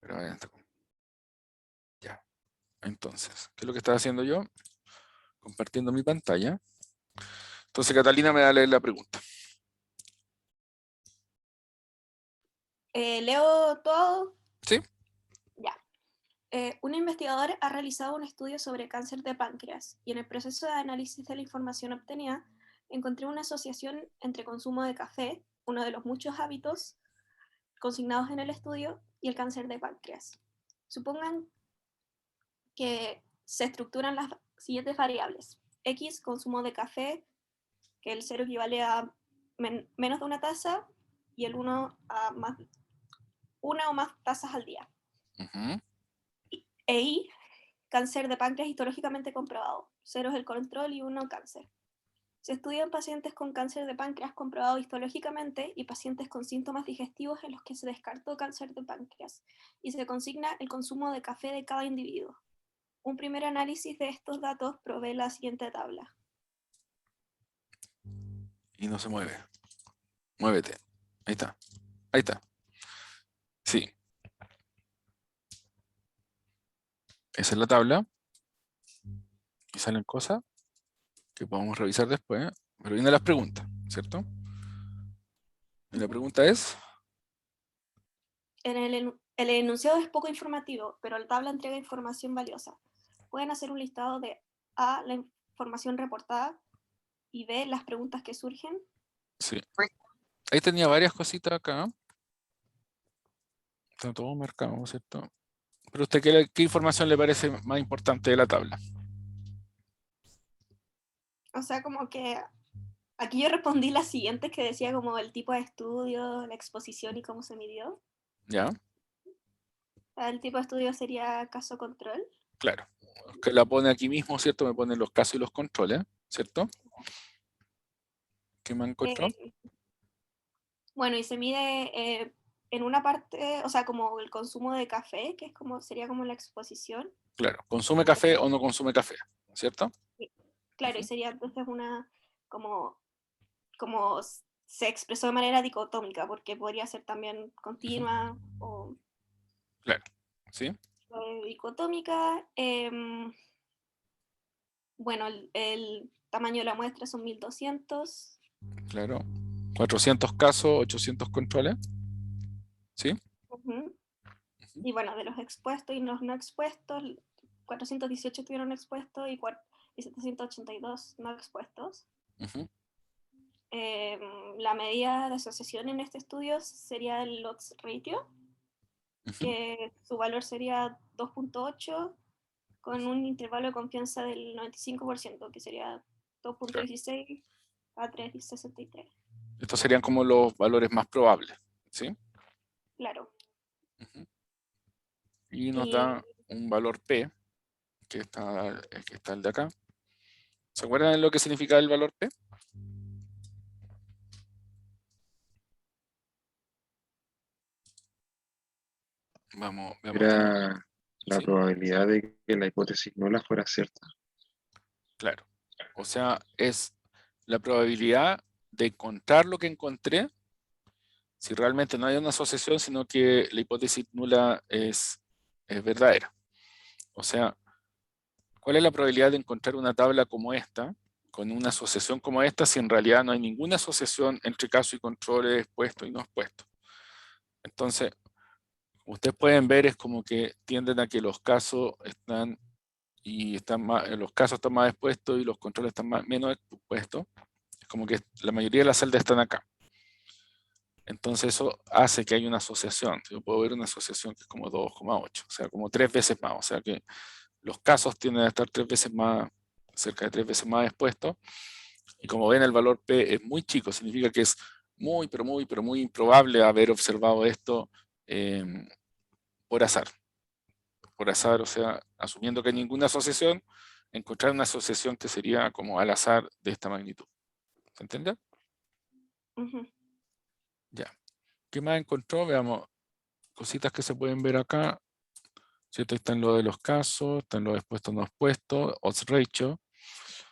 Pero adentro. Ya. Entonces, ¿qué es lo que estaba haciendo yo? Compartiendo mi pantalla. Entonces, Catalina me va a leer la pregunta. ¿Leo todo? ¿Sí? Ya. Un investigador ha realizado un estudio sobre cáncer de páncreas y en el proceso de análisis de la información obtenida encontré una asociación entre consumo de café, uno de los muchos hábitos consignados en el estudio, y el cáncer de páncreas. Supongan que se estructuran las siguientes variables. X, consumo de café, que el 0 equivale a menos de una taza y el 1 a una o más tazas al día. Uh-huh. E Y, cáncer de páncreas histológicamente comprobado. 0 es el control y 1 cáncer. Se estudian pacientes con cáncer de páncreas comprobado histológicamente y pacientes con síntomas digestivos en los que se descartó cáncer de páncreas y se consigna el consumo de café de cada individuo. Un primer análisis de estos datos provee la siguiente tabla. Y no se mueve. Muévete. Ahí está. Ahí está. Sí. Esa es la tabla. Y salen cosas que podemos revisar después. Pero vienen las preguntas, ¿cierto? Y la pregunta es... El enunciado es poco informativo, pero la tabla entrega información valiosa. Pueden hacer un listado de A, la información reportada, y B, las preguntas que surgen. Sí. Ahí tenía varias cositas acá. Está todo marcado, ¿cierto? Pero usted, ¿qué información le parece más importante de la tabla? O sea, como que aquí yo respondí las siguientes que decía como el tipo de estudio, la exposición y cómo se midió. ¿Ya? El tipo de estudio sería caso control. Claro. Que la pone aquí mismo, ¿cierto? Me pone los casos y los controles, ¿cierto? ¿Qué me encontró? Bueno, y se mide en una parte, o sea, como el consumo de café, que es como, sería como la exposición. Claro. ¿Consume café o no consume café? ¿Cierto? Claro, y sería entonces una, como, como se expresó de manera dicotómica, porque podría ser también continua o Claro. ¿Sí? dicotómica. Bueno, el tamaño de la muestra son 1200. Claro. 400 casos, 800 controles. ¿Sí? Uh-huh. Y bueno, de los expuestos y los no expuestos, 418 estuvieron expuestos y 782 no expuestos. Uh-huh. La medida de asociación en este estudio sería el odds ratio, Uh-huh. que su valor sería 2.8 con un intervalo de confianza del 95%, que sería Claro. 2.16 a 3.63. Estos serían como los valores más probables. ¿Sí? Claro. Uh-huh. Y nos Y da un valor P, que está el de acá. ¿Se acuerdan de lo que significa el valor P? Veamos aquí. Era la ¿Sí? probabilidad de que la hipótesis nula fuera cierta. Claro. O sea, es la probabilidad de encontrar lo que encontré si realmente no hay una asociación, sino que la hipótesis nula es verdadera. O sea, ¿cuál es la probabilidad de encontrar una tabla como esta, con una asociación como esta, si en realidad no hay ninguna asociación entre caso y controles expuestos y no expuestos? Entonces, como ustedes pueden ver, es como que tienden a que los casos los casos están más expuestos y los controles están menos expuestos. Es como que la mayoría de las celdas están acá. Entonces eso hace que haya una asociación. Yo puedo ver una asociación que es como 2,8, o sea, como 3 veces más. O sea que los casos tienden a estar 3 veces más, cerca de 3 veces más expuestos. Y como ven, el valor P es muy chico, significa que es muy, pero muy improbable haber observado esto por azar. Por azar, o sea, asumiendo que hay ninguna asociación, encontrar una asociación que sería como al azar de esta magnitud. ¿Se entiende? uh-huh. Ya. ¿Qué más encontró? Veamos cositas que se pueden ver acá. ¿Cierto? Ahí están lo de los casos, están los expuestos no expuestos, odds ratio.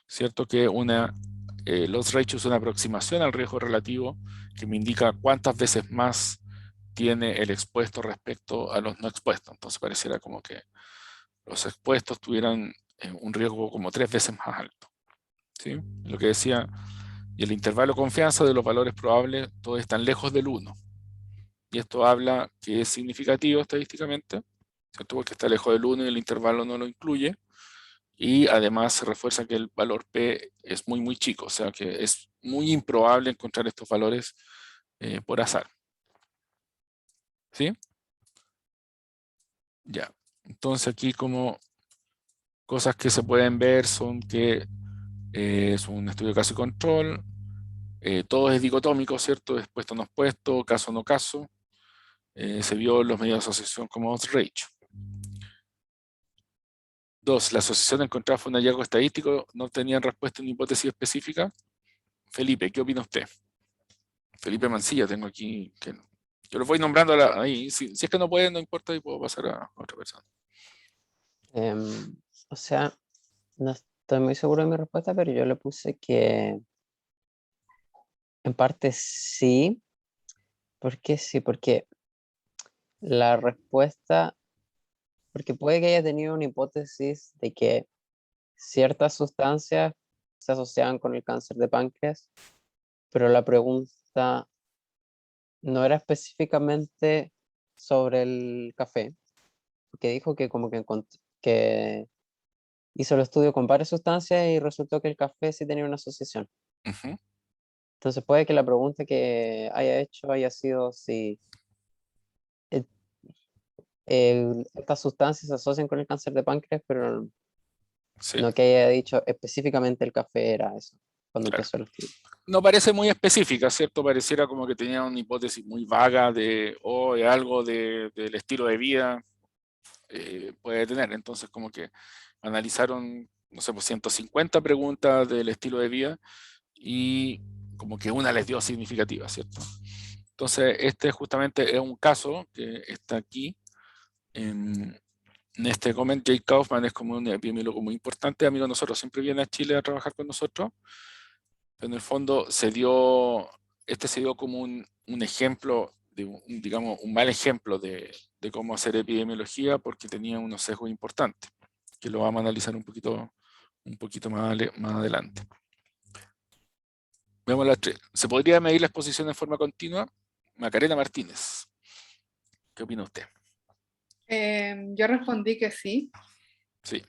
¿Cierto? Que el odds ratio es una aproximación al riesgo relativo que me indica cuántas veces más tiene el expuesto respecto a los no expuestos. Entonces pareciera como que los expuestos tuvieran un riesgo como 3 veces más alto. ¿Sí? Lo que decía, y el intervalo de confianza de los valores probables, todos están lejos del 1. Y esto habla que es significativo estadísticamente, ¿cierto? Porque está lejos del 1 y el intervalo no lo incluye. Y además se refuerza que el valor P es muy, muy chico, o sea que es muy improbable encontrar estos valores por azar. ¿Sí? Ya. Entonces aquí como cosas que se pueden ver son que es un estudio de caso y control, todo es dicotómico, ¿cierto? Expuesto no expuesto, caso no caso. Se vio los medios de asociación como odds ratio. 2. La asociación encontrada fue un hallazgo estadístico, no tenían respuesta en hipótesis específica. Felipe, ¿qué opina usted? Felipe Mancilla, tengo aquí. Yo lo voy nombrando ahí. Si es que no pueden, no importa, y puedo pasar a otra persona. O sea, no estoy muy seguro de mi respuesta, pero yo le puse que en parte sí. ¿Por qué sí? Porque la respuesta, porque puede que haya tenido una hipótesis de que ciertas sustancias se asociaban con el cáncer de páncreas, pero la pregunta no era específicamente sobre el café, porque dijo que como que hizo el estudio con varias sustancias y resultó que el café sí tenía una asociación. Ujú. Entonces puede que la pregunta que haya hecho haya sido si estas sustancias se asocian con el cáncer de páncreas, pero Sí, no que haya dicho específicamente el café era eso, cuando claro. empezó el estudio. No parece muy específica, ¿cierto? Pareciera como que tenía una hipótesis muy vaga de algo del estilo de vida puede tener. Entonces, como que analizaron, no sé, pues 150 preguntas del estilo de vida y como que una les dio significativa, ¿cierto? Entonces, este justamente es un caso que está aquí. En este comment, Jay Kaufman es como un epidemiólogo muy importante, amigo de nosotros, siempre viene a Chile a trabajar con nosotros. Pero en el fondo se dio como un ejemplo, digamos, un mal ejemplo de cómo hacer epidemiología porque tenía unos sesgos importantes, que lo vamos a analizar un poquito más adelante. Vemos las tres. ¿Se podría medir la exposición en forma continua? Macarena Martínez, ¿qué opina usted? Yo respondí que sí. Sí,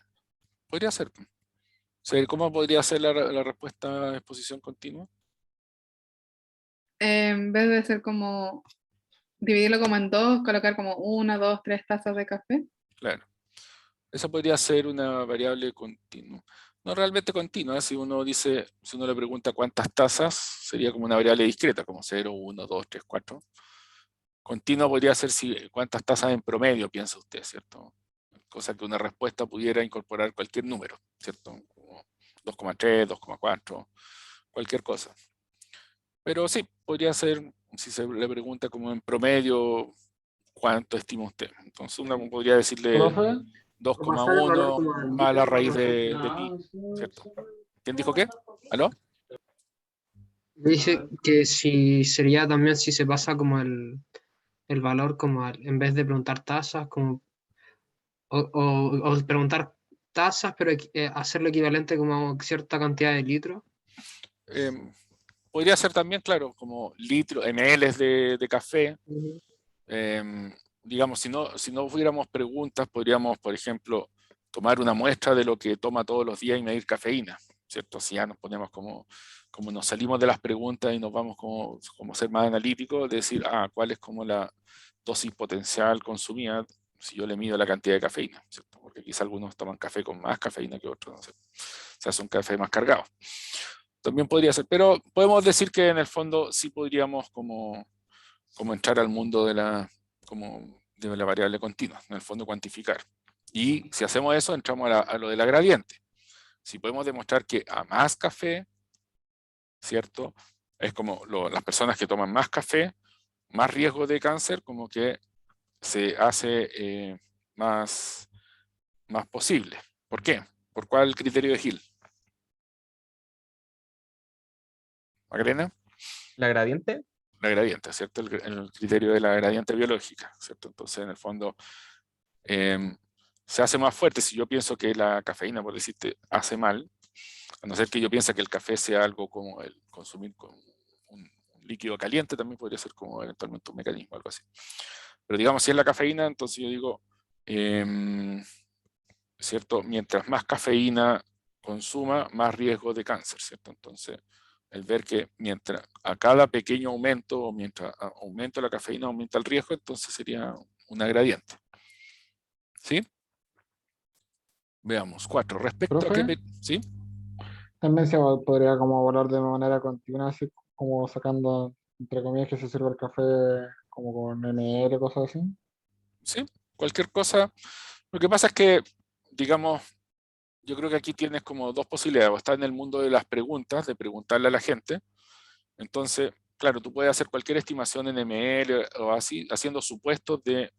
podría ser. O sea, ¿cómo podría ser la respuesta a exposición continua? En vez de ser como dividirlo como en dos, colocar como 1, 2, 3 tazas de café. Claro. Esa podría ser una variable continua. No realmente continua, si uno le pregunta cuántas tazas, sería como una variable discreta, como 0, 1, 2, 3, 4. Continua podría ser cuántas tazas en promedio piensa usted, ¿cierto? Cosa que una respuesta pudiera incorporar cualquier número, ¿cierto? Como 2,3, 2,4, cualquier cosa. Pero sí, podría ser, si se le pregunta como en promedio, ¿cuánto estima usted? Entonces uno podría decirle Profe, pasar el valor 2,1 como al más la litro raíz cuando se de nada. pi, ¿cierto? ¿Quién dijo qué? ¿Aló? Dice que si sería también si se pasa como el valor como en vez de preguntar tasas, como o preguntar tasas, pero hacerlo equivalente como a cierta cantidad de litros. Podría ser también, claro, como litros, ml de café. Digamos, si no hubiéramos preguntas, podríamos, por ejemplo, tomar una muestra de lo que toma todos los días y medir cafeína, ¿cierto? Si ya nos ponemos como nos salimos de las preguntas y nos vamos como ser más analíticos, decir, ¿cuál es como la dosis potencial consumida si yo le mido la cantidad de cafeína, ¿cierto? Porque quizá algunos toman café con más cafeína que otros, no sé. O sea, es un café más cargado. También podría ser, pero podemos decir que en el fondo sí podríamos como entrar al mundo de la variable continua, en el fondo cuantificar. Y si hacemos eso, entramos a lo de la gradiente. Si podemos demostrar que a más café, ¿cierto? Es como las personas que toman más café, más riesgo de cáncer, como que se hace más posible. ¿Por qué? ¿Por cuál criterio de Hill? ¿Macarena? ¿La gradiente? la gradiente, ¿cierto? El criterio de la gradiente biológica, ¿cierto? Entonces, en el fondo, se hace más fuerte si yo pienso que la cafeína, por decirte, hace mal, a no ser que yo piense que el café sea algo como el consumir con un líquido caliente, también podría ser como eventualmente un mecanismo, algo así. Pero digamos, si es la cafeína, entonces yo digo, ¿cierto? Mientras más cafeína consuma, más riesgo de cáncer, ¿cierto? Entonces, el ver que mientras a cada pequeño aumento, o mientras aumenta la cafeína, aumenta el riesgo, entonces sería una gradiente. ¿Sí? Veamos, 4. Respecto a Profe, qué... ¿Sí? también se podría como volar de manera continua, así como sacando, entre comillas, que se sirva el café como con NL, cosas así. ¿Sí? Cualquier cosa. Lo que pasa es que, digamos, yo creo que aquí tienes como dos posibilidades. O estás en el mundo de las preguntas, de preguntarle a la gente. Entonces, claro, tú puedes hacer cualquier estimación en ml o así, haciendo supuestos de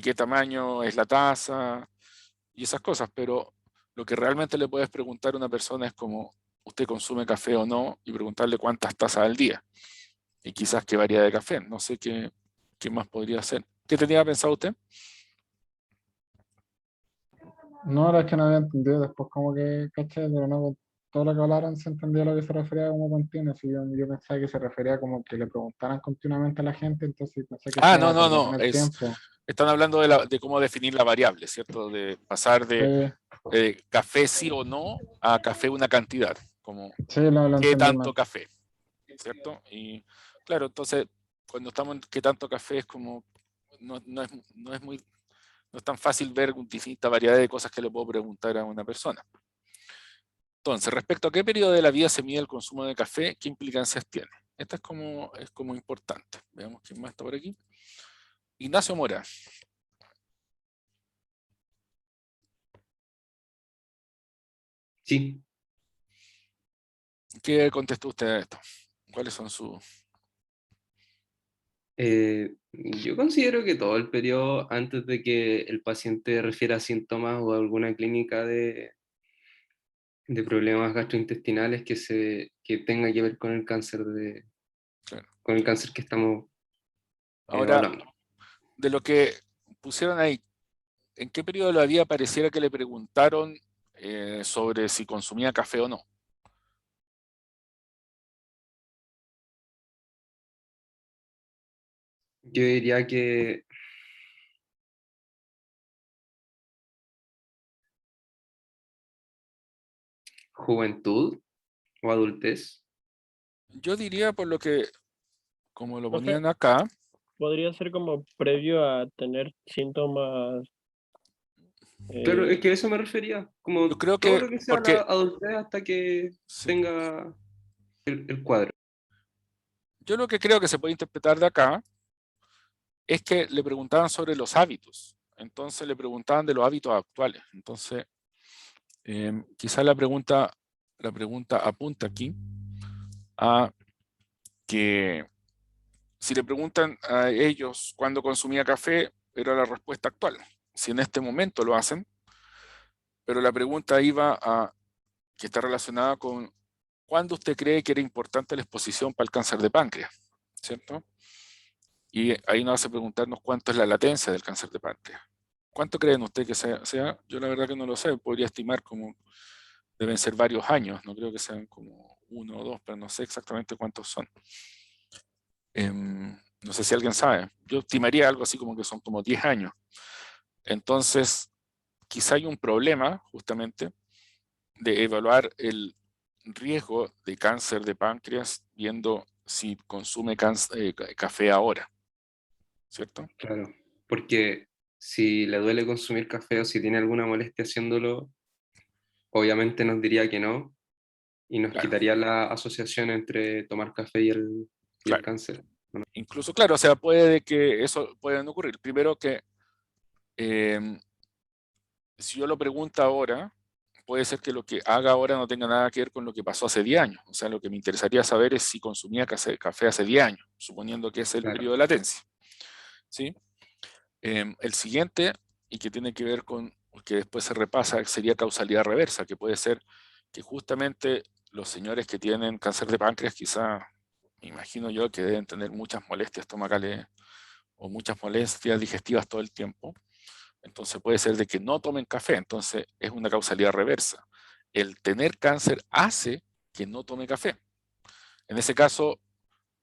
qué tamaño es la taza y esas cosas, pero lo que realmente le puedes preguntar a una persona es como, ¿usted consume café o no? Y preguntarle cuántas tazas al día. Y quizás qué variedad de café. No sé qué más podría hacer. ¿Qué tenía pensado usted? No, era que no había entendido, después como que caché, pero no, con todo lo que hablaron se entendía a lo que se refería como continuo, si yo pensaba que se refería como que le preguntaran continuamente a la gente, entonces pensé que Ah, se no, iba no, como no. con el tiempo. Están hablando de cómo definir la variable, ¿cierto? De pasar de café sí o no a café una cantidad, como Sí, lo qué entendí tanto mal. café, ¿cierto? Y claro, entonces cuando estamos en qué tanto café es como, no es muy, no es tan fácil ver distinta variedad de cosas que le puedo preguntar a una persona. Entonces, respecto a qué periodo de la vida se mide el consumo de café, ¿qué implicancias tiene? Esta es como importante. Veamos quién más está por aquí. Ignacio Mora. Sí, ¿Qué contestó usted a esto? ¿Cuáles son sus... yo considero que todo el periodo antes de que el paciente refiera síntomas o alguna clínica de problemas gastrointestinales que tenga que ver con el cáncer Claro. con el cáncer que estamos Ahora, evaluando. de lo que pusieron ahí, ¿en qué periodo de la vida pareciera que le preguntaron sobre si consumía café o no? Yo diría que juventud o adultez. Yo diría por lo que, como lo Profe, ponían acá, podría ser como previo a tener síntomas. Claro, es eh, que a eso me refería, yo como creo todo que, lo que sea la porque, adultez hasta que sí, tenga el cuadro. yo lo que creo que se puede interpretar de acá es que le preguntaban sobre los hábitos. Entonces le preguntaban de los hábitos actuales. Entonces, quizás la pregunta apunta aquí a que si le preguntan a ellos cuándo consumía café, era la respuesta actual. Si en este momento lo hacen, pero la pregunta iba a que está relacionada con cuándo usted cree que era importante la exposición para el cáncer de páncreas, ¿cierto? Y ahí nos hace preguntarnos cuánto es la latencia del cáncer de páncreas. ¿Cuánto creen ustedes que sea? Yo la verdad que no lo sé, podría estimar como deben ser varios años, no creo que sean como 1 o 2, pero no sé exactamente cuántos son. No sé si alguien sabe. Yo estimaría algo así como que son como 10 años. Entonces, quizá hay un problema justamente de evaluar el riesgo de cáncer de páncreas viendo si consume café ahora, ¿cierto? Claro, porque si le duele consumir café o si tiene alguna molestia haciéndolo, obviamente nos diría que no y nos Claro, quitaría la asociación entre tomar café y el claro. cáncer. Incluso, claro, o sea, puede que eso pueda ocurrir. Primero que eh, si yo lo pregunto ahora, puede ser que lo que haga ahora no tenga nada que ver con lo que pasó hace 10 años. O sea, lo que me interesaría saber es si consumía café hace 10 años, suponiendo que es el Claro, periodo de latencia. ¿Sí? El siguiente, y que tiene que ver con, que después se repasa, sería causalidad reversa, que puede ser que justamente los señores que tienen cáncer de páncreas quizá me imagino yo que deben tener muchas molestias estomacales o muchas molestias digestivas todo el tiempo. Entonces puede ser de que no tomen café, entonces es una causalidad reversa. El tener cáncer hace que no tome café. En ese caso,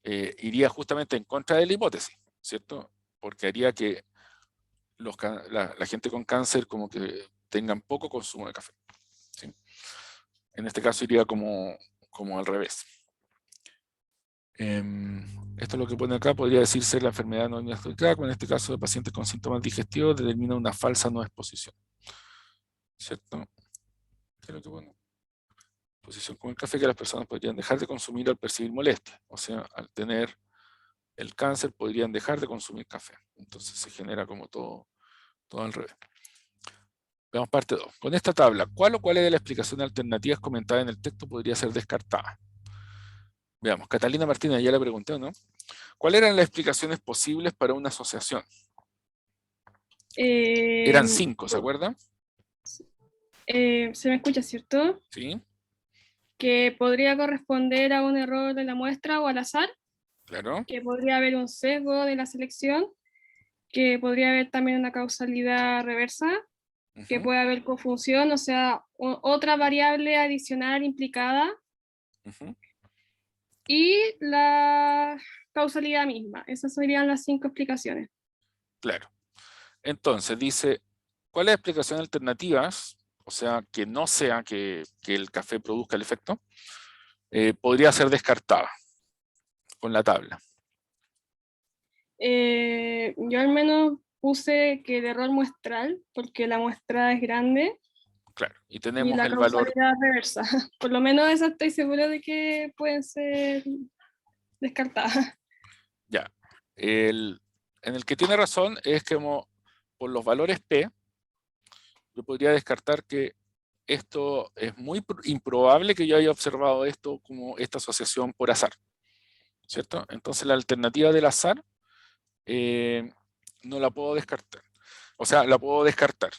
iría justamente en contra de la hipótesis, ¿cierto? Porque haría que la gente con cáncer como que tengan poco consumo de café, ¿sí? En este caso iría como al revés. Esto es lo que pone acá, podría decirse la enfermedad no diagnosticada, en este caso de pacientes con síntomas digestivos determina una falsa no exposición, ¿cierto? ¿Qué es lo que pone? Exposición con el café que las personas podrían dejar de consumir al percibir molestia, o sea, al tener el cáncer podrían dejar de consumir café. Entonces se genera como todo al revés. Veamos parte 2. Con esta tabla, ¿cuál o cuáles de las explicaciones alternativas comentadas en el texto podría ser descartada? Veamos, Catalina Martínez, ya le pregunté, ¿no? ¿Cuáles eran las explicaciones posibles para una asociación? Eran 5, ¿se acuerdan? Se me escucha, ¿cierto? Sí, Que podría corresponder a un error de la muestra o al azar, claro. que podría haber un sesgo de la selección, que podría haber también una causalidad reversa, que Ujú, puede haber confusión, o sea, otra variable adicional implicada, ujú. y la causalidad misma. Esas serían las 5 explicaciones. Claro. Entonces dice, ¿cuáles explicaciones alternativas, o sea, que no sea que el café produzca el efecto, podría ser descartada con la tabla? Yo al menos puse que el error muestral, porque la muestra es grande, Claro, y y tenemos la el valor, causalidad reversa. Por lo menos esa estoy segura de que pueden ser descartadas. ya. En el que tiene razón es que por los valores P, yo podría descartar que esto es muy improbable que yo haya observado esto como esta asociación por azar, ¿cierto? Entonces la alternativa del azar no la puedo descartar. O sea, la puedo descartar.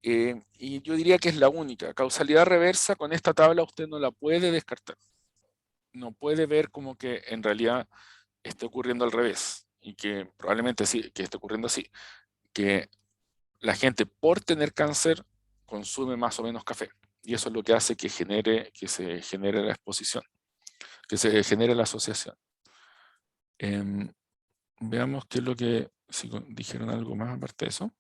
Y yo diría que es la única. Causalidad reversa con esta tabla usted no la puede descartar. No puede ver como que en realidad esté ocurriendo al revés. Y que probablemente sí, que esté ocurriendo así. Que la gente por tener cáncer consume más o menos café. Y eso es lo que hace que se genere la exposición, que se genere la asociación. Veamos qué es lo que, si dijeron algo más aparte de eso.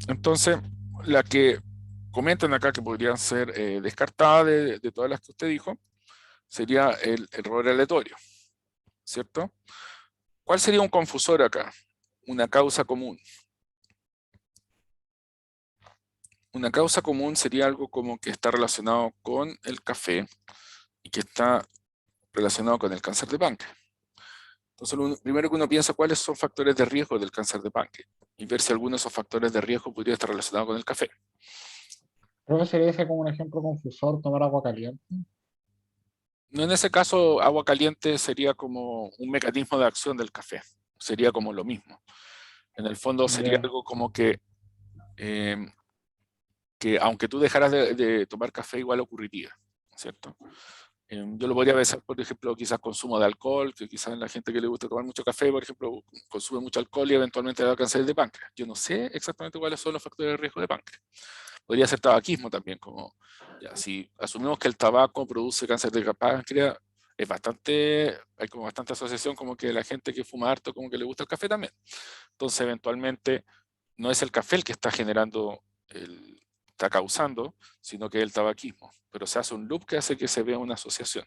Entonces, la que comentan acá que podrían ser descartadas de todas las que usted dijo, sería el error aleatorio, ¿cierto? ¿Cuál sería un confusor acá? Una causa común. Una causa común sería algo como que está relacionado con el café y que está relacionado con el cáncer de páncreas. Entonces, lo primero que uno piensa, ¿cuáles son factores de riesgo del cáncer de páncreas? Y ver si alguno de esos factores de riesgo podría estar relacionado con el café. Creo que sería ese como un ejemplo confusor, tomar agua caliente. No, en ese caso, agua caliente sería como un mecanismo de acción del café. Sería como lo mismo. En el fondo sería Ya. algo como que aunque tú dejaras de tomar café, igual ocurriría, ¿cierto? Yo lo podría pensar, por ejemplo, quizás consumo de alcohol, que quizás la gente que le gusta tomar mucho café, por ejemplo, consume mucho alcohol y eventualmente le da cáncer de páncreas. Yo no sé exactamente cuáles son los factores de riesgo de páncreas. Podría ser tabaquismo también, como ya, si asumimos que el tabaco produce cáncer de páncreas, hay como bastante asociación como que la gente que fuma harto como que le gusta el café también. Entonces, eventualmente, no es el café el que está está causando, sino que es el tabaquismo. Pero se hace un loop que hace que se vea una asociación.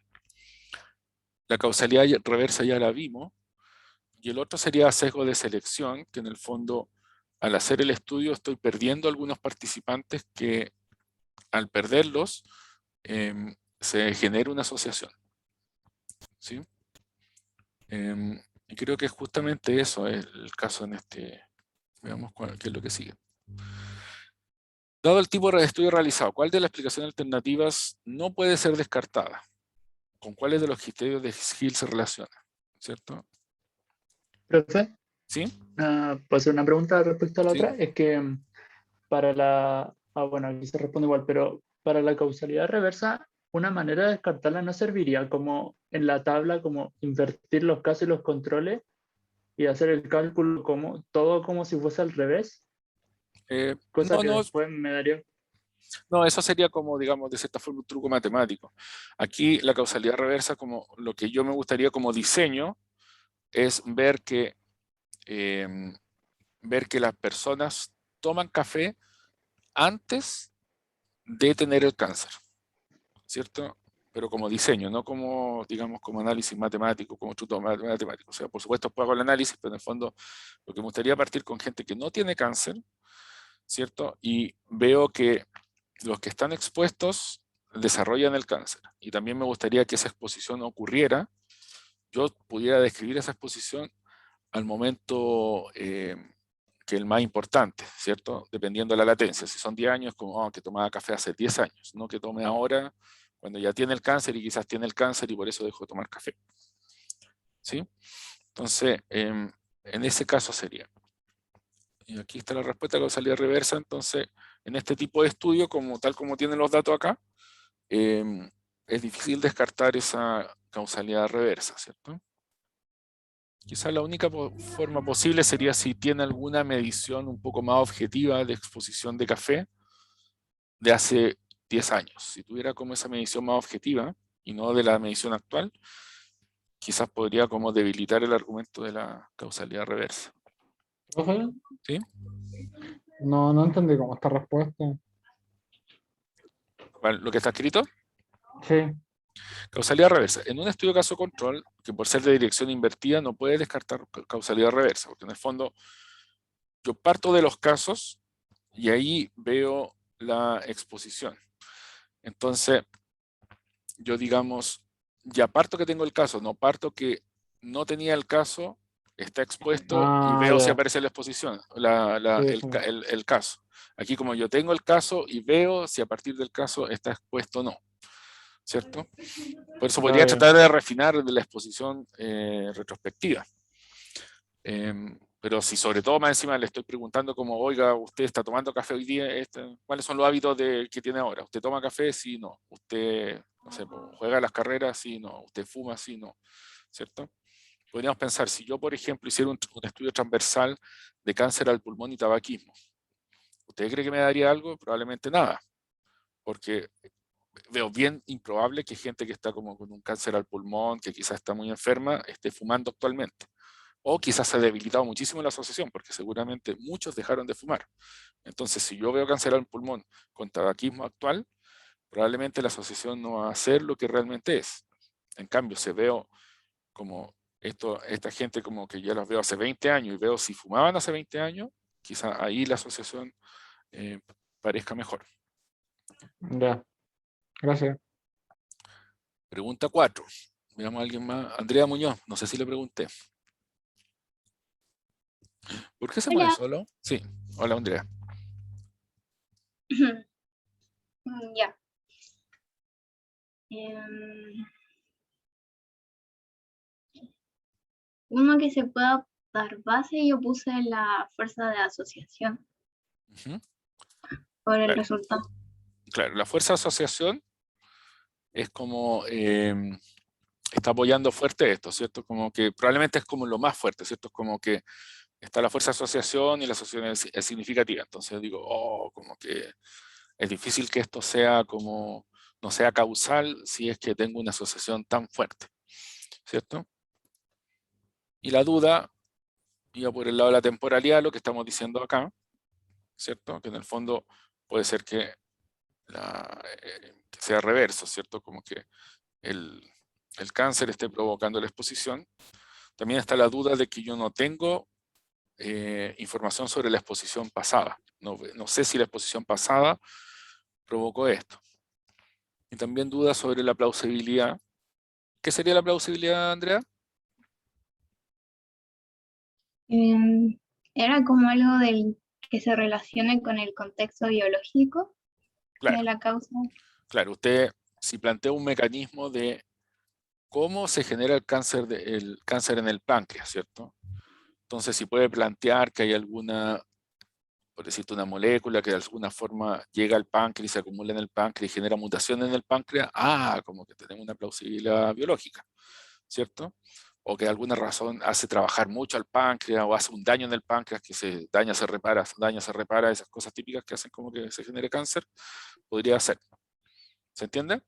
La causalidad reversa ya la vimos. Y el otro sería sesgo de selección, que en el fondo, al hacer el estudio, estoy perdiendo algunos participantes que al perderlos, se genera una asociación. ¿Sí? Y creo que justamente eso es el caso en este. Veamos qué es lo que sigue. Dado el tipo de estudio realizado, ¿cuál de las explicaciones alternativas no puede ser descartada? ¿Con cuáles de los criterios de Hill se relaciona? ¿Cierto? Profe, ¿Sí? ¿puedo hacer una pregunta respecto a la Sí. otra? Es que para la... bueno, aquí se responde igual, pero para la causalidad reversa, una manera de descartarla no serviría como en la tabla, como invertir los casos y los controles y hacer el cálculo como todo como si fuese al revés, cosa No, que no, después me daría. no, eso sería como, digamos, de cierta forma un truco matemático. Aquí la causalidad reversa, como lo que yo me gustaría como diseño, es ver que las personas toman café antes de tener el cáncer, ¿cierto? Pero como diseño, no como, digamos, como análisis matemático, como truco matemático. O sea, por supuesto, puedo hago el análisis, pero en el fondo lo que me gustaría partir con gente que no tiene cáncer, ¿cierto? Y veo que los que están expuestos desarrollan el cáncer. Y también me gustaría que esa exposición ocurriera, yo pudiera describir esa exposición al momento que el más importante, ¿cierto? Dependiendo de la latencia. Si son 10 años, como que tomaba café hace 10 años, no que tome ahora cuando ya tiene el cáncer y quizás tiene el cáncer y por eso dejó de tomar café. ¿Sí? Entonces, en ese caso sería. Y aquí está la respuesta de causalidad reversa. Entonces, en este tipo de estudio, tal como tienen los datos acá, es difícil descartar esa causalidad reversa, ¿cierto? Quizás la única forma posible sería si tiene alguna medición un poco más objetiva de exposición de café de hace 10 años. Si tuviera como esa medición más objetiva y no de la medición actual, quizás podría como debilitar el argumento de la causalidad reversa. ¿Profe? ¿Sí? No entendí cómo esta respuesta. ¿Lo que está escrito? Sí. Causalidad reversa. En un estudio caso control, que por ser de dirección invertida no puede descartar causalidad reversa, porque en el fondo yo parto de los casos y ahí veo la exposición. Entonces, yo digamos, ya parto que tengo el caso, no parto que no tenía el caso, está expuesto y veo si Ya. aparece la exposición, Sí, sí. el caso. Aquí como yo tengo el caso y veo si a partir del caso está expuesto o no, ¿cierto? Por eso podría Ya. tratar de refinar de la exposición retrospectiva. Pero si sobre todo más encima le estoy preguntando como, oiga, ¿usted está tomando café hoy día? ¿Cuáles son los hábitos que tiene ahora? ¿Usted toma café? Sí, no. ¿Usted, no sé, juega las carreras? Sí, no. ¿Usted fuma? Sí, no. ¿Cierto? Podríamos pensar, si yo, por ejemplo, hiciera un estudio transversal de cáncer al pulmón y tabaquismo, ¿usted cree que me daría algo? Probablemente nada. Porque veo bien improbable que gente que está como con un cáncer al pulmón, que quizás está muy enferma, esté fumando actualmente. O quizás se ha debilitado muchísimo la asociación, porque seguramente muchos dejaron de fumar. Entonces, si yo veo cáncer al pulmón con tabaquismo actual, probablemente la asociación no va a ser lo que realmente es. En cambio, si veo como esta gente como que ya los veo hace 20 años y veo si fumaban hace 20 años, quizás ahí la asociación parezca mejor. Ya. Gracias. Pregunta 4. Veamos a alguien más. Andrea Muñoz, no sé si le pregunté. ¿Por qué se mueve Hola. solo? Sí. Hola, Andrea. Ya. Uno que se pueda dar base, yo puse la fuerza de asociación por el Claro. resultado. Claro, la fuerza de asociación es como está apoyando fuerte esto, ¿cierto? Como que probablemente es como lo más fuerte, ¿cierto? Es como que está la fuerza de asociación y la asociación es significativa. Entonces digo, como que es difícil que esto sea como, no sea causal si es que tengo una asociación tan fuerte, ¿cierto? Y la duda iba por el lado de la temporalidad, lo que estamos diciendo acá, ¿cierto? Que en el fondo puede ser que sea reverso, ¿cierto? Como que el cáncer esté provocando la exposición. También está la duda de que yo no tengo información sobre la exposición pasada. No sé si la exposición pasada provocó esto. Y también dudas sobre la plausibilidad. ¿Qué sería la plausibilidad, Andrea? Era como algo que se relacione con el contexto biológico de la causa. Claro, usted si plantea un mecanismo de cómo se genera el cáncer en el páncreas, ¿cierto? Entonces, si puede plantear que hay alguna por decirte una molécula que de alguna forma llega al páncreas y se acumula en el páncreas y genera mutaciones en el páncreas, como que tenemos una plausibilidad biológica, ¿cierto? O que de alguna razón hace trabajar mucho al páncreas o hace un daño en el páncreas que se daña, se repara, esas cosas típicas que hacen como que se genere cáncer, podría ser. ¿Se entiende?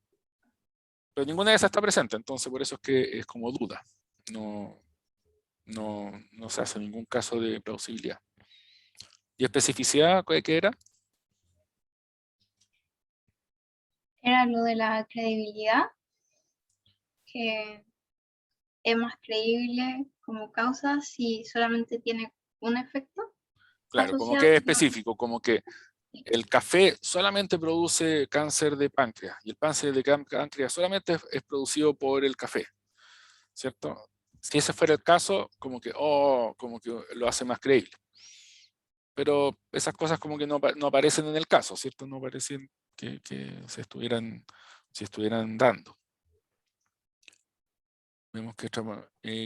Pero ninguna de esas está presente, entonces por eso es que es como duda. No se hace ningún caso de plausibilidad. ¿Y especificidad qué era? Era lo de la credibilidad, que es más creíble como causa si solamente tiene un efecto Claro, como asociado. que es específico, como que el café solamente produce cáncer de páncreas y el cáncer de páncreas solamente es producido por el café, ¿cierto? Si ese fuera el caso, como que lo hace más creíble. Pero esas cosas como que no aparecen en el caso, ¿cierto? No parecen que se estuvieran dando. Vemos que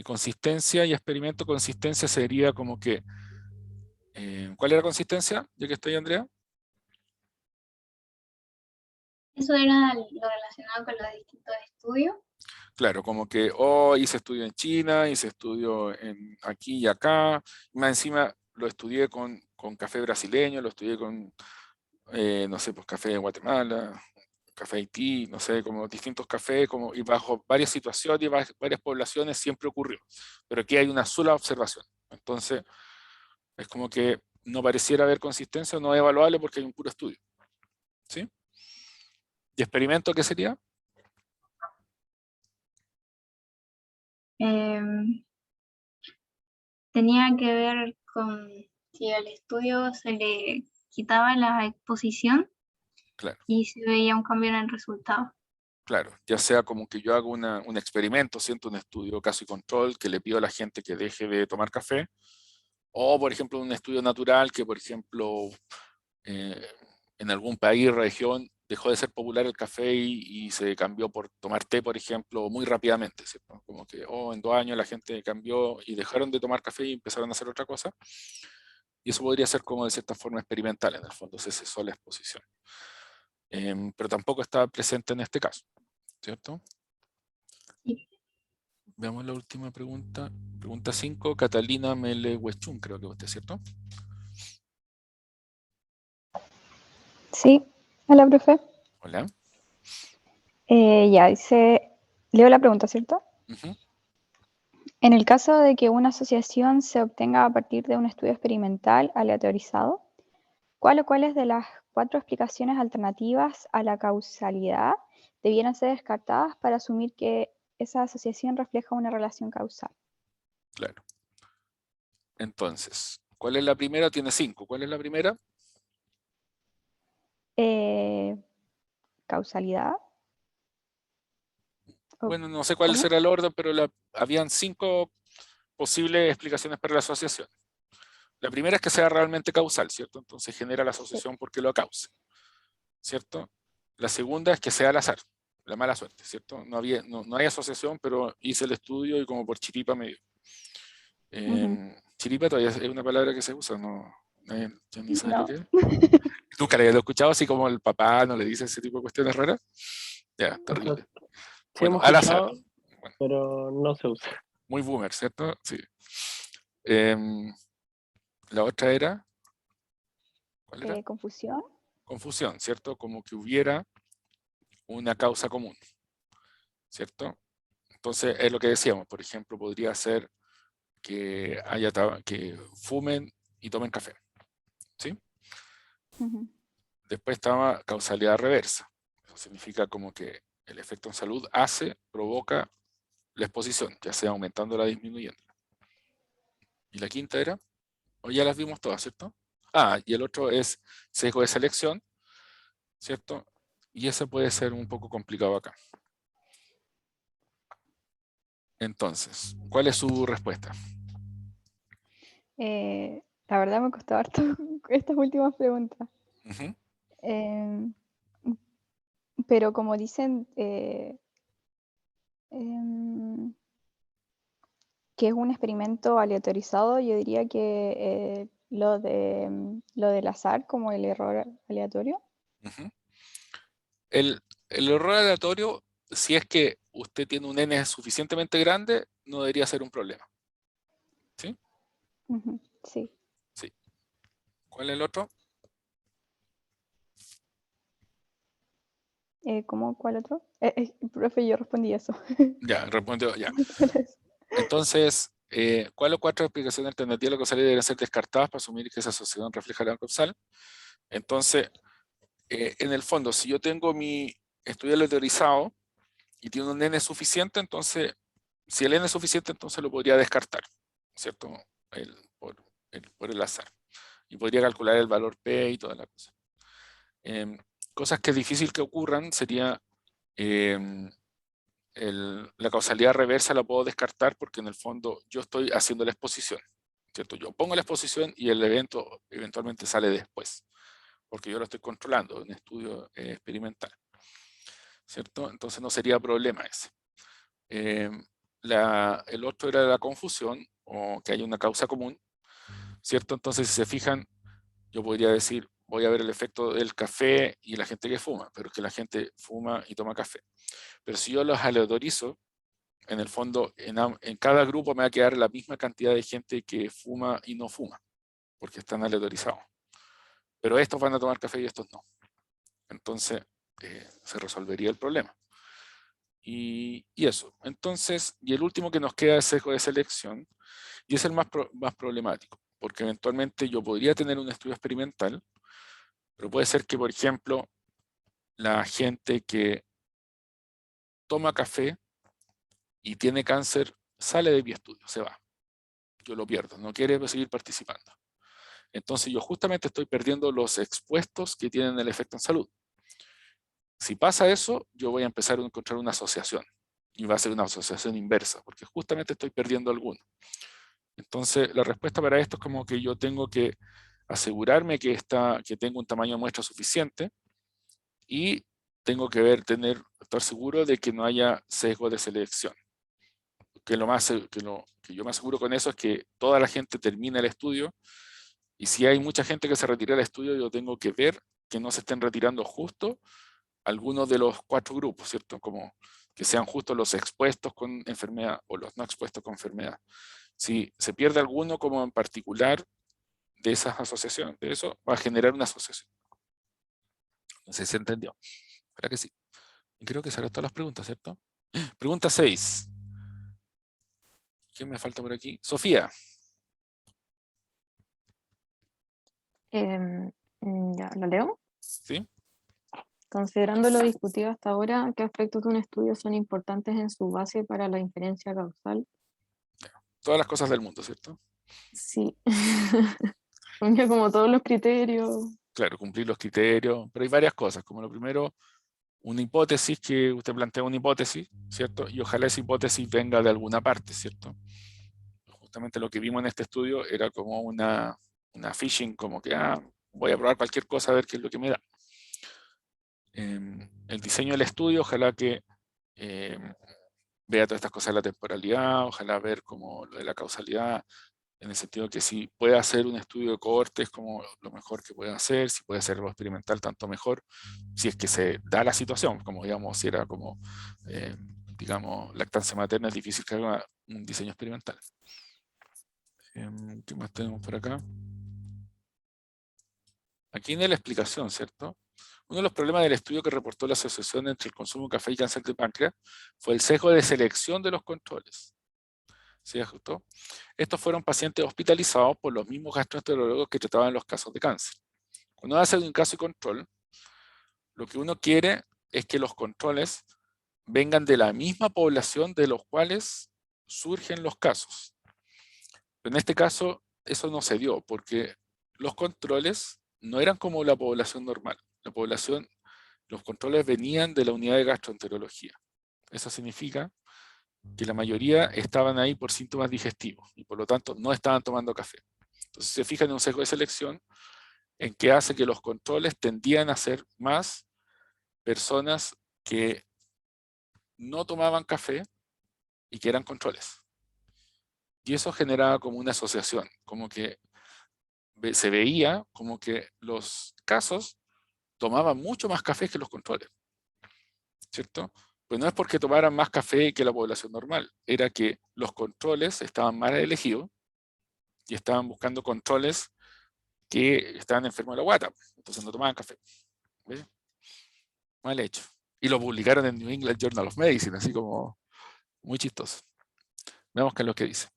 consistencia y experimento. Consistencia sería como que, ¿cuál era consistencia? Ya que estoy, Andrea. Eso era lo relacionado con los distintos estudios. Claro, como que, hice estudio en China, hice estudio aquí y acá, y más encima lo estudié con café brasileño, lo estudié con, no sé, pues café de Guatemala, café Haití, no sé, como distintos cafés, y bajo varias situaciones y varias poblaciones siempre ocurrió. Pero aquí hay una sola observación. Entonces, es como que no pareciera haber consistencia, no es evaluable porque hay un puro estudio. ¿Sí? ¿Y experimento qué sería? Tenía que ver con si al estudio se le quitaba la exposición Claro. y se veía un cambio en el resultado. Claro, ya sea como que yo hago un experimento, siento un estudio caso y control, que le pido a la gente que deje de tomar café, o por ejemplo un estudio natural que por ejemplo en algún país, región, dejó de ser popular el café y se cambió por tomar té, por ejemplo, muy rápidamente, ¿cierto? Como que en 2 años la gente cambió y dejaron de tomar café y empezaron a hacer otra cosa. Y eso podría ser como de cierta forma experimental, en el fondo, se cesó la exposición. Pero tampoco está presente en este caso, ¿cierto? Sí. Veamos la última pregunta. Pregunta 5, Catalina Melehuechun, creo que usted, ¿cierto? Sí, hola, profe. Hola. Ya, leo la pregunta, ¿cierto? Uh-huh. En el caso de que una asociación se obtenga a partir de un estudio experimental aleatorizado, ¿cuál o cuáles de las 4 explicaciones alternativas a la causalidad debieran ser descartadas para asumir que esa asociación refleja una relación causal? Claro. Entonces, ¿cuál es la primera? Tiene 5. ¿Cuál es la primera? ¿Causalidad? Bueno, no sé cuál ¿Cómo? será el orden, pero habían 5 posibles explicaciones para la asociación. La primera es que sea realmente causal, ¿cierto? Entonces genera la asociación porque lo cause, ¿cierto? La segunda es que sea al azar, la mala suerte, ¿cierto? No hay asociación, pero hice el estudio y como por chiripa me dio. Chiripa todavía es una palabra que se usa, yo ni sé lo que es. Nunca le he escuchado, así como el papá no le dice ese tipo de cuestiones raras. Ya, terrible. Sí, Bueno, hemos al azar. escuchado, pero no se usa. Muy boomer, ¿cierto? Sí. La otra era, ¿cuál era? ¿Confusión? Confusión, ¿cierto? Como que hubiera una causa común, ¿cierto? Entonces, es lo que decíamos, por ejemplo, podría ser que que fumen y tomen café, ¿sí? Después estaba causalidad reversa. Eso significa como que el efecto en salud provoca la exposición, ya sea aumentándola o disminuyéndola. Y la quinta era, ya las vimos todas, ¿cierto? Y el otro es sesgo de selección, ¿cierto? Y eso puede ser un poco complicado acá. Entonces, ¿cuál es su respuesta? La verdad me costó harto estas últimas preguntas. Pero como dicen que es un experimento aleatorizado, yo diría que lo del azar, como el error aleatorio. Ujú. El error aleatorio, si es que usted tiene un n suficientemente grande, no debería ser un problema. ¿Sí? Ujú, sí. Sí. ¿Cuál es el otro? ¿Cuál otro? Profe, yo respondí eso. Ya, respondió, ya. Entonces, ¿cuáles 4 explicaciones alternativas de la causalidad deben ser descartadas para asumir que esa asociación refleja la causal? Entonces, en el fondo, si yo tengo mi estudio aleatorizado y tiene un n suficiente, entonces, si el n es suficiente, entonces lo podría descartar, ¿cierto? Por el azar. Y podría calcular el valor P y toda la cosa. Cosas que es difícil que ocurran sería la causalidad reversa la puedo descartar porque en el fondo yo estoy haciendo la exposición, ¿cierto? Yo pongo la exposición y el evento eventualmente sale después, porque yo lo estoy controlando, un estudio experimental, ¿cierto? Entonces no sería problema ese. El otro era la confusión, o que hay una causa común, ¿cierto? Entonces si se fijan, yo podría decir, voy a ver el efecto del café y la gente que fuma, pero es que la gente fuma y toma café. Pero si yo los aleatorizo, en el fondo, en cada grupo me va a quedar la misma cantidad de gente que fuma y no fuma, porque están aleatorizados. Pero estos van a tomar café y estos no. Entonces, se resolvería el problema. Y eso. Entonces, y el último que nos queda es sesgo de selección, y es el más problemático, porque eventualmente yo podría tener un estudio experimental, pero puede ser que, por ejemplo, la gente que toma café y tiene cáncer sale de mi estudio, se va. Yo lo pierdo, no quiere seguir participando. Entonces yo justamente estoy perdiendo los expuestos que tienen el efecto en salud. Si pasa eso, yo voy a empezar a encontrar una asociación. Y va a ser una asociación inversa, porque justamente estoy perdiendo alguno. Entonces la respuesta para esto es como que yo tengo que asegurarme que tengo un tamaño de muestra suficiente y tengo que estar seguro de que no haya sesgo de selección. Que yo me aseguro con eso es que toda la gente termine el estudio, y si hay mucha gente que se retira del estudio, yo tengo que ver que no se estén retirando justo algunos de los 4 grupos, ¿cierto? Como que sean justo los expuestos con enfermedad o los no expuestos con enfermedad. Si se pierde alguno como en particular de esas asociaciones, de eso va a generar una asociación. No sé si se entendió. ¿Verdad que sí? Y creo que serán todas las preguntas, ¿cierto? Pregunta 6. ¿Quién me falta por aquí? Sofía. Ya, ¿lo leo? ¿Sí? Considerando lo discutido hasta ahora, ¿qué aspectos de un estudio son importantes en su base para la inferencia causal? Todas las cosas del mundo, ¿cierto? Sí. Como todos los criterios. Claro, cumplir los criterios, pero hay varias cosas, como lo primero, una hipótesis, que usted plantea una hipótesis, ¿cierto? Y ojalá esa hipótesis venga de alguna parte, ¿cierto? Justamente lo que vimos en este estudio era como una phishing, como que voy a probar cualquier cosa a ver qué es lo que me da. El diseño del estudio, ojalá que vea todas estas cosas de la temporalidad, ojalá ver como lo de la causalidad, en el sentido que si puede hacer un estudio de cohorte es como lo mejor que puede hacer, si puede hacerlo experimental tanto mejor, si es que se da la situación, como digamos, si era como, digamos, lactancia materna, es difícil que haga un diseño experimental. ¿Qué más tenemos por acá? Aquí viene la explicación, ¿cierto? Uno de los problemas del estudio que reportó la asociación entre el consumo de café y cáncer de páncreas fue el sesgo de selección de los controles. ¿Sí ajustó? Estos fueron pacientes hospitalizados por los mismos gastroenterólogos que trataban los casos de cáncer. Cuando hace un caso y control, lo que uno quiere es que los controles vengan de la misma población de los cuales surgen los casos. Pero en este caso, eso no se dio, porque los controles no eran como la población normal. Los controles venían de la unidad de gastroenterología. Eso significa que la mayoría estaban ahí por síntomas digestivos y por lo tanto no estaban tomando café. Entonces se fijan en un sesgo de selección en que hace que los controles tendían a ser más personas que no tomaban café y que eran controles. Y eso generaba como una asociación, como que se veía como que los casos tomaban mucho más café que los controles, ¿cierto? Pues no es porque tomaran más café que la población normal, era que los controles estaban mal elegidos y estaban buscando controles que estaban enfermos de la guata, entonces no tomaban café. ¿Ves? Mal hecho. Y lo publicaron en New England Journal of Medicine, así como muy chistoso. Veamos qué es lo que dice.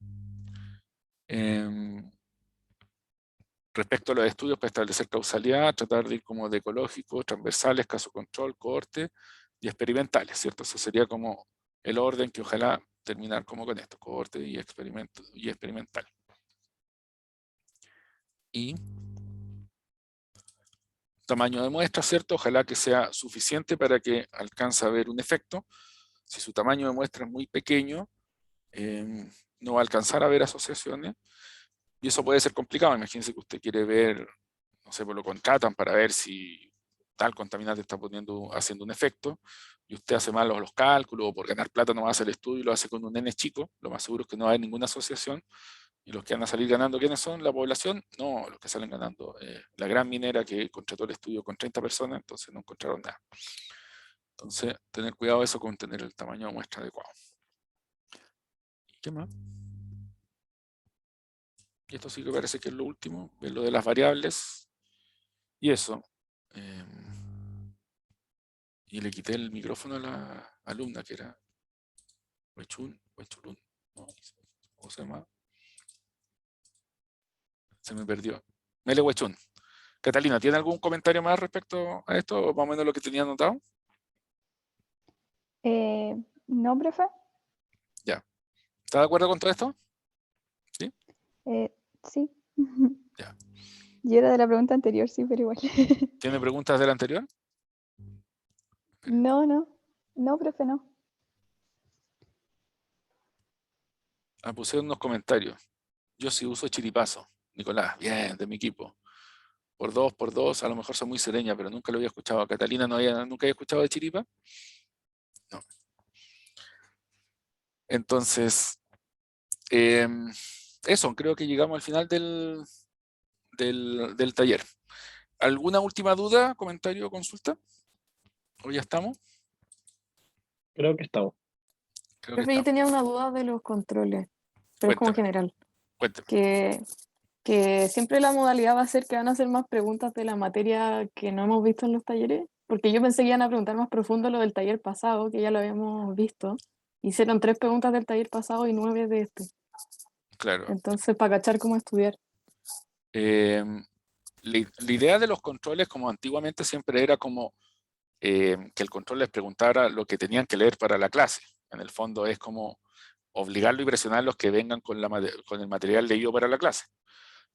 Respecto a los estudios para establecer causalidad, tratar de ir como de ecológicos, transversales, caso control, cohorte y experimentales, ¿cierto? Eso sería como el orden que ojalá terminar como con esto, cohorte y experimento y experimental. Y tamaño de muestra, ¿cierto? Ojalá que sea suficiente para que alcance a ver un efecto. Si su tamaño de muestra es muy pequeño, no va a alcanzar a ver asociaciones. Y eso puede ser complicado. Imagínense que usted quiere ver, no sé, pues lo contratan para ver si tal contaminante está haciendo un efecto, y usted hace mal los cálculos, o por ganar plata no va a hacer el estudio y lo hace con un N chico, lo más seguro es que no va a haber ninguna asociación. Y los que van a salir ganando, ¿quiénes son? ¿La población? No, los que salen ganando. La gran minera que contrató el estudio con 30 personas, entonces no encontraron nada. Entonces, tener cuidado eso con tener el tamaño de muestra adecuado. ¿Y qué más? Y esto sí que parece que es lo último, es lo de las variables. Y eso. Y le quité el micrófono a la alumna, que era Huechulún. No, ¿cómo se llama? Se me perdió. Mele Huechún. Catalina, ¿tiene algún comentario más respecto a esto? ¿O más o menos lo que tenía anotado? No, profe. Ya. ¿Está de acuerdo con todo esto? ¿Sí? Sí. Ya. Yo era de la pregunta anterior, sí, pero igual. ¿Tiene preguntas del anterior? No, profe, no. Pusieron unos comentarios. Yo sí uso chiripazo. Nicolás, bien, de mi equipo. Por dos, a lo mejor soy muy sereña, pero nunca lo había escuchado. Catalina nunca había escuchado de chiripa. No. Entonces, eso, creo que llegamos al final del taller. ¿Alguna última duda, comentario o consulta? ¿O ya estamos? Creo que estamos. Profe, yo tenía una duda de los controles, pero es como Cuéntame. general. Cuéntame. Que siempre la modalidad va a ser que van a hacer más preguntas de la materia que no hemos visto en los talleres, porque yo pensé que iban a preguntar más profundo lo del taller pasado, que ya lo habíamos visto. Hicieron 3 preguntas del taller pasado y 9 de este. Claro. Entonces, para cachar cómo estudiar. La idea de los controles, como antiguamente siempre era como que el control les preguntara lo que tenían que leer para la clase. En el fondo es como obligarlo y presionar a los que vengan con el material leído para la clase.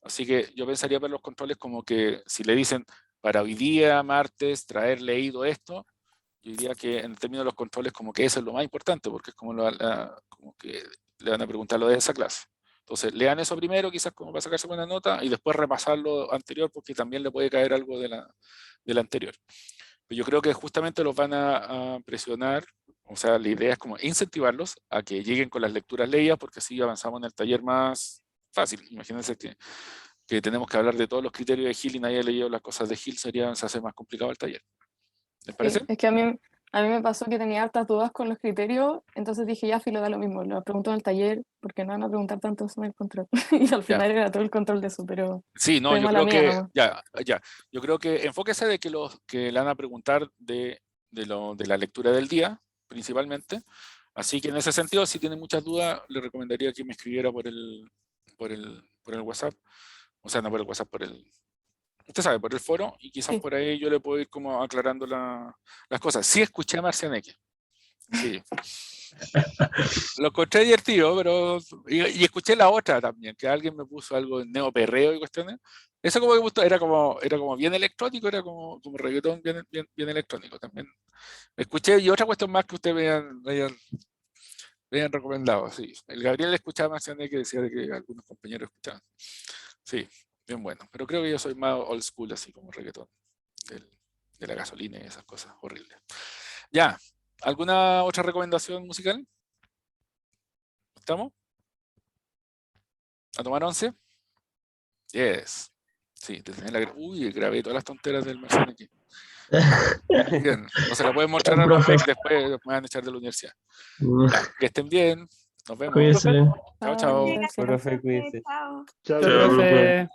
Así que yo pensaría ver los controles como que si le dicen para hoy día, martes, traer leído esto, yo diría que en términos de los controles como que eso es lo más importante, porque es como que le van a preguntar lo de esa clase. Entonces, lean eso primero, quizás como para sacarse buena nota, y después repasar lo anterior, porque también le puede caer algo de la anterior. Pero yo creo que justamente los van a presionar, o sea, la idea es como incentivarlos a que lleguen con las lecturas leídas, porque así avanzamos en el taller más fácil. Imagínense que tenemos que hablar de todos los criterios de Hill y nadie ha leído las cosas de Hill, se hace más complicado el taller. ¿Les parece? Sí, es que a mí me pasó que tenía hartas dudas con los criterios, entonces dije, ya, filo, da lo mismo, lo pregunto en el taller, porque no van a preguntar tanto sobre el control. Y al final era todo el control de eso, pero sí, no, fue yo mala creo mía que, nomás. ya, yo creo que enfóquese de que le van a preguntar de la lectura del día, principalmente. Así que en ese sentido, si tiene muchas dudas, le recomendaría que me escribiera por el WhatsApp. O sea, no por el WhatsApp, usted sabe, por el foro, y quizás por ahí yo le puedo ir como aclarando las cosas. Sí escuché a Marcianeque. Sí. Lo encontré divertido, pero... Y escuché la otra también, que alguien me puso algo en neoperreo y cuestiones. Eso como que me gustó, era como bien electrónico, era como reggaetón bien electrónico también. Escuché, y otra cuestión más que ustedes me hayan recomendado, sí. El Gabriel escuchaba Marcianeque que decía de que algunos compañeros escuchaban. Sí, bien bueno. Pero creo que yo soy más old school, así como reggaetón. De la gasolina y esas cosas horribles. Ya, ¿alguna otra recomendación musical? ¿Estamos? ¿A tomar 11? Yes. Sí, uy, grabé todas las tonteras del Marcelo aquí. Bien, no se la pueden mostrar a los Profe. después me van a echar de la universidad. Mm. Ya, que estén bien. Nos vemos. Cuídense. Chao, chao. Gracias. Profe, cuídese. Chao. Chao, Chao, profe. profe.